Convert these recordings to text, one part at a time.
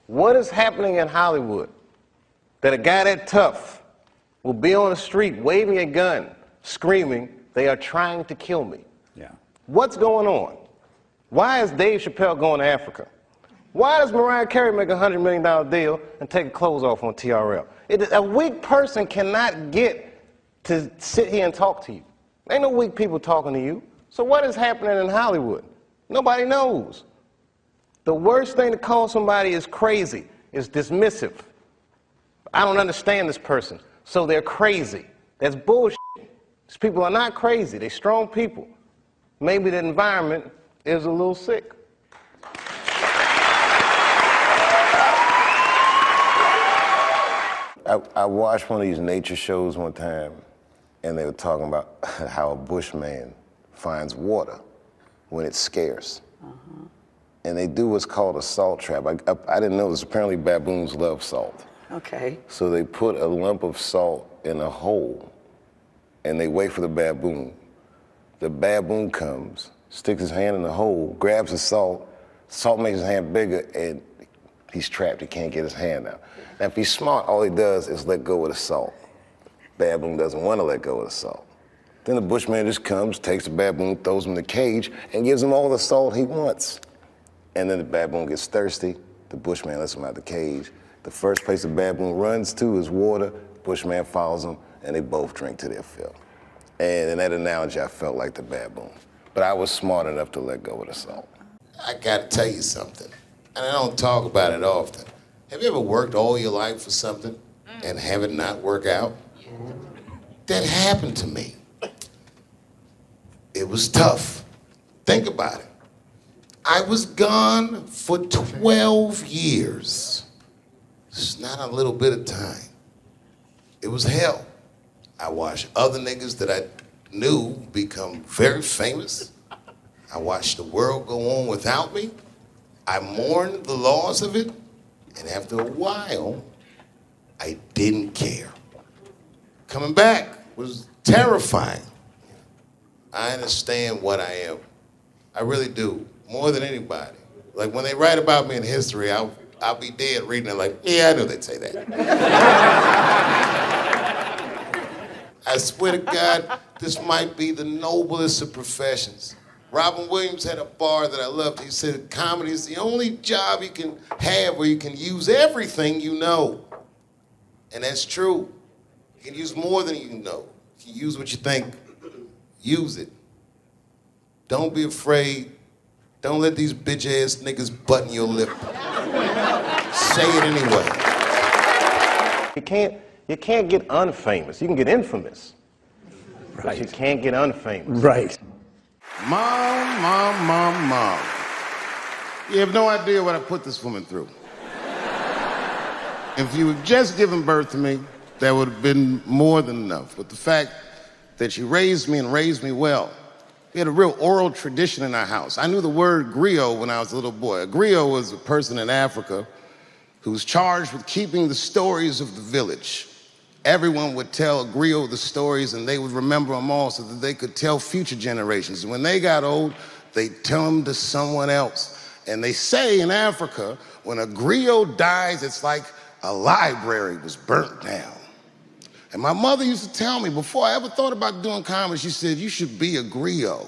What is happening in Hollywood that a guy that tough will be on the street waving a gun, screaming, "They are trying to kill me"? Yeah. What's going on? Why is Dave Chappelle going to Africa? Why does Mariah Carey make a $100 million deal and take her clothes off on TRL? A weak person cannot get to sit here and talk to you. Ain't no weak people talking to you. So what is happening in Hollywood? Nobody knows. The worst thing to call somebody is crazy, is dismissive. I don't understand this person, so they're crazy. That's bullshit. These people are not crazy. They're strong people. Maybe the environment is a little sick. I watched one of these nature shows one time, and they were talking about how a bushman finds water when it's scarce. And they do what's called a salt trap. I didn't know this. Apparently baboons love salt. Okay. So they put a lump of salt in a hole, and they wait for the baboon. The baboon comes, sticks his hand in the hole, grabs the salt makes his hand bigger, and he's trapped. He can't get his hand out. Now, if he's smart, all he does is let go of the salt. Baboon doesn't want to let go of the salt. Then the bushman just comes, takes the baboon, throws him in the cage, and gives him all the salt he wants. And then the baboon gets thirsty. The bushman lets him out the cage. The first place the baboon runs to is water. Bushman follows him, and they both drink to their fill. And in that analogy, I felt like the baboon. But I was smart enough to let go of the salt. I gotta tell you something, and I don't talk about it often. Have you ever worked all your life for something and have it not work out? That happened to me. It was tough. Think about it. I was gone for 12 years. It's not a little bit of time. It was hell. I watched other niggas that I knew become very famous. I watched the world go on without me. I mourned the loss of it, and after a while, I didn't care. Coming back was terrifying. I understand what I am. I really do, more than anybody. Like when they write about me in history, I'll be dead reading it like, yeah, I knew they'd say that. I swear to God, this might be the noblest of professions. Robin Williams had a bar that I loved. He said, comedy is the only job you can have where you can use everything you know. And that's true. You can use more than you know. You can use what you think. Use it. Don't be afraid. Don't let these bitch-ass niggas button your lip. Say it anyway. You can't get unfamous. You can get infamous. Right. But you can't get unfamous. Right. Mom. You have no idea what I put this woman through. If you had just given birth to me, that would have been more than enough. But the fact that she raised me and raised me well, we had a real oral tradition in our house. I knew the word griot when I was a little boy. A griot was a person in Africa who was charged with keeping the stories of the village. Everyone would tell a griot the stories, and they would remember them all so that they could tell future generations. And when they got old, they'd tell them to someone else. And they say in Africa, when a griot dies, it's like a library was burnt down. And my mother used to tell me, before I ever thought about doing comedy, she said, you should be a griot.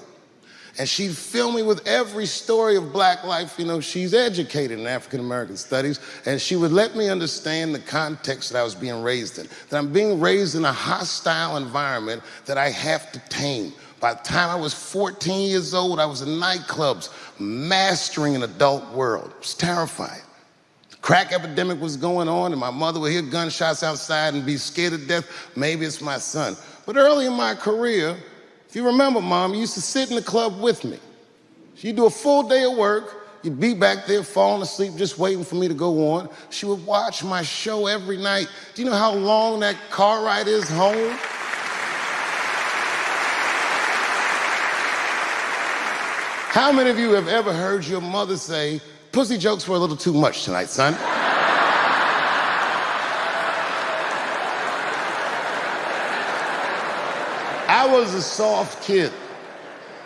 And she'd fill me with every story of black life. You know, she's educated in African-American studies, and she would let me understand the context that I was being raised in, that I'm being raised in a hostile environment that I have to tame. By the time I was 14 years old, I was in nightclubs, mastering an adult world. It was terrifying. The crack epidemic was going on, and my mother would hear gunshots outside and be scared to death. Maybe it's my son. But early in my career, if you remember, Mom, you used to sit in the club with me. She'd do a full day of work. You'd be back there falling asleep, just waiting for me to go on. She would watch my show every night. Do you know how long that car ride is home? How many of you have ever heard your mother say, pussy jokes were a little too much tonight, son? I was a soft kid.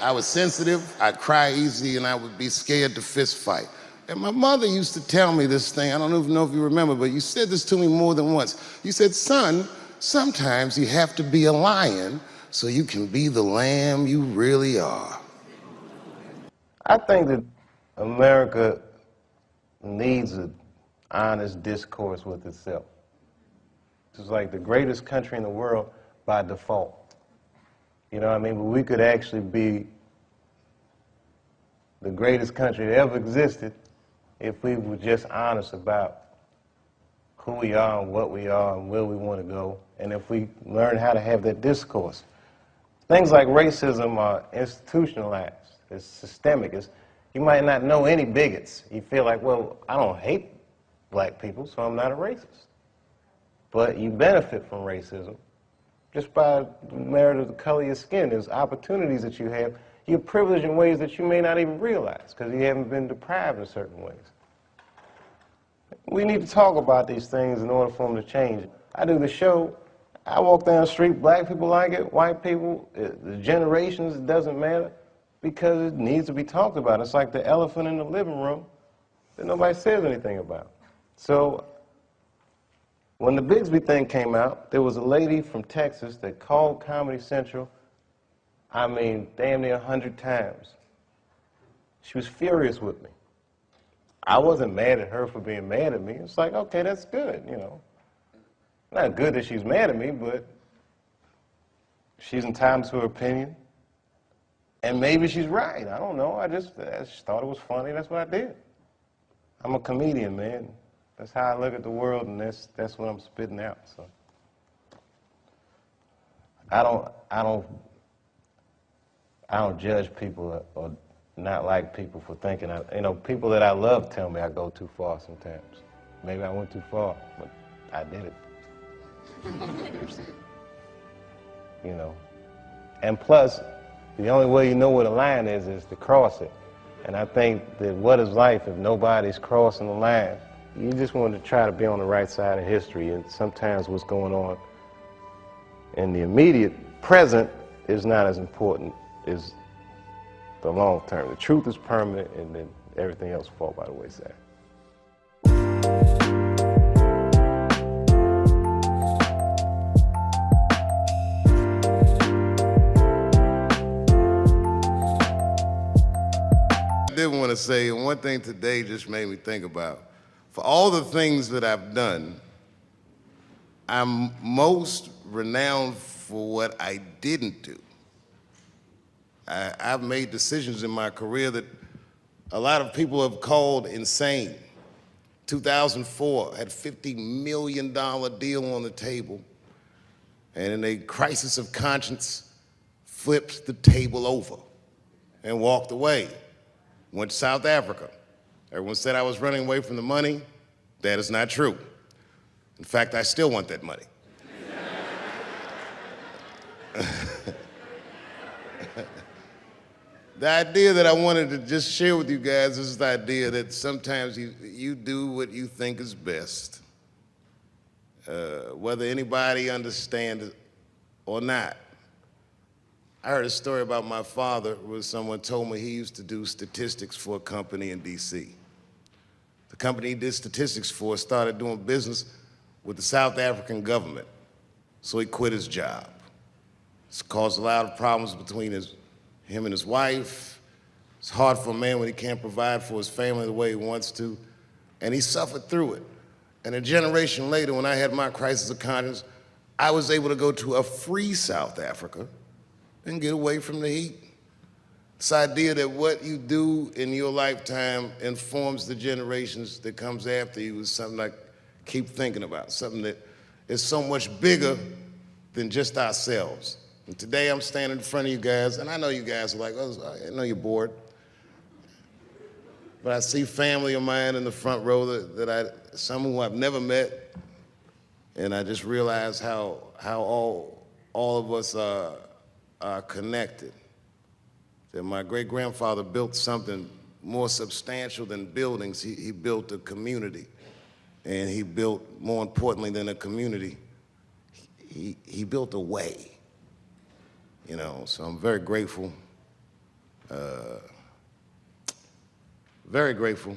I was sensitive, I'd cry easy, and I would be scared to fist fight. And my mother used to tell me this thing, I don't even know if you remember, but you said this to me more than once. You said, son, sometimes you have to be a lion so you can be the lamb you really are. I think that America needs an honest discourse with itself. It's like the greatest country in the world by default. You know what I mean? But we could actually be the greatest country that ever existed if we were just honest about who we are and what we are and where we want to go, and if we learn how to have that discourse. Things like racism are institutionalized. It's systemic. You might not know any bigots. You feel like, well, I don't hate black people, so I'm not a racist. But you benefit from racism just by the merit of the color of your skin. There's opportunities that you have. You're privileged in ways that you may not even realize because you haven't been deprived in certain ways. We need to talk about these things in order for them to change. I do the show. I walk down the street, black people like it, white people, the generations, it doesn't matter, because it needs to be talked about. It's like the elephant in the living room that nobody says anything about. So when the Bigsby thing came out, there was a lady from Texas that called Comedy Central, I mean, damn near 100 times. She was furious with me. I wasn't mad at her for being mad at me. It's like, okay, that's good, you know. Not good that she's mad at me, but she's entitled to her opinion. And maybe she's right. I don't know. I just thought it was funny. That's what I did. I'm a comedian, man. That's how I look at the world, and that's what I'm spitting out. So I don't judge people or not like people for thinking. People that I love tell me I go too far sometimes. Maybe I went too far, but I did it. You know. And plus, the only way you know where the line is to cross it. And I think that what is life if nobody's crossing the line? You just want to try to be on the right side of history, and sometimes what's going on in the immediate present is not as important as the long term. The truth is permanent, and then everything else fall by the wayside. I did want to say, and one thing today just made me think about, for all the things that I've done, I'm most renowned for what I didn't do. I've made decisions in my career that a lot of people have called insane. 2004, I had a $50 million deal on the table, and in a crisis of conscience, flipped the table over and walked away. Went to South Africa. Everyone said I was running away from the money. That is not true. In fact, I still want that money. The idea that I wanted to just share with you guys is the idea that sometimes you do what you think is best, whether anybody understands it or not. I heard a story about my father where someone told me he used to do statistics for a company in DC. The company he did statistics for started doing business with the South African government, so he quit his job. It's caused a lot of problems between him and his wife. It's hard for a man when he can't provide for his family the way he wants to, and he suffered through it. And a generation later, when I had my crisis of conscience, I was able to go to a free South Africa and get away from the heat. This idea that what you do in your lifetime informs the generations that comes after you is something I keep thinking about, something that is so much bigger than just ourselves. And today I'm standing in front of you guys, and I know you guys are like, oh, I know you're bored. But I see family of mine in the front row some who I've never met, and I just realize how all of us are connected. That my great-grandfather built something more substantial than buildings. He built a community, and he built, more importantly than a community, he built a way. You know, so I'm very grateful. Very grateful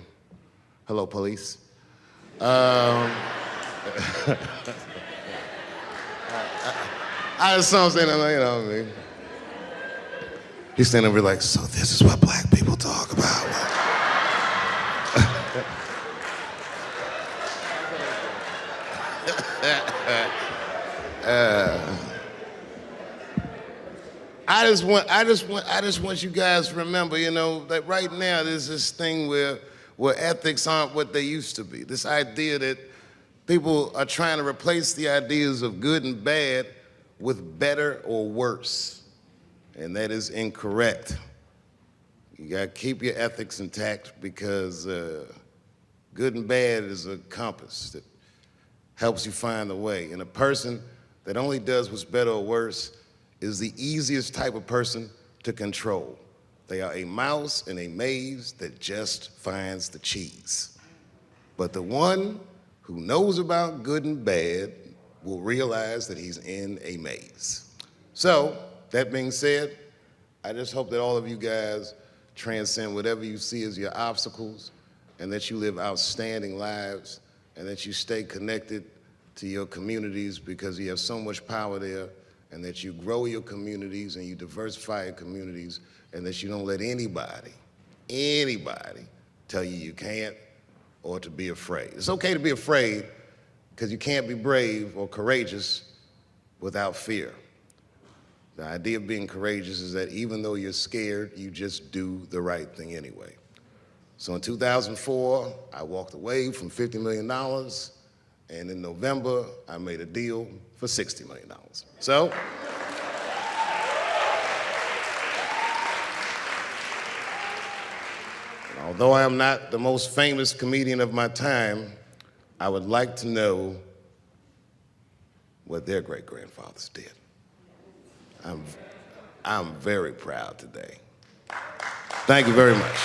Hello, police. I just saw him saying, you know what I mean? He's standing over like, so this is what black people talk about. I just want you guys to remember, you know, that right now there's this thing where ethics aren't what they used to be. This idea that people are trying to replace the ideas of good and bad with better or worse. And that is incorrect. You gotta keep your ethics intact because good and bad is a compass that helps you find the way. And a person that only does what's better or worse is the easiest type of person to control. They are a mouse in a maze that just finds the cheese. But the one who knows about good and bad will realize that he's in a maze. So, that being said, I just hope that all of you guys transcend whatever you see as your obstacles and that you live outstanding lives and that you stay connected to your communities because you have so much power there, and that you grow your communities and you diversify your communities, and that you don't let anybody tell you you can't or to be afraid. It's okay to be afraid because you can't be brave or courageous without fear. The idea of being courageous is that even though you're scared, you just do the right thing anyway. So in 2004, I walked away from $50 million, and in November, I made a deal for $60 million. So, although I am not the most famous comedian of my time, I would like to know what their great-grandfathers did. I'm very proud today. Thank you very much.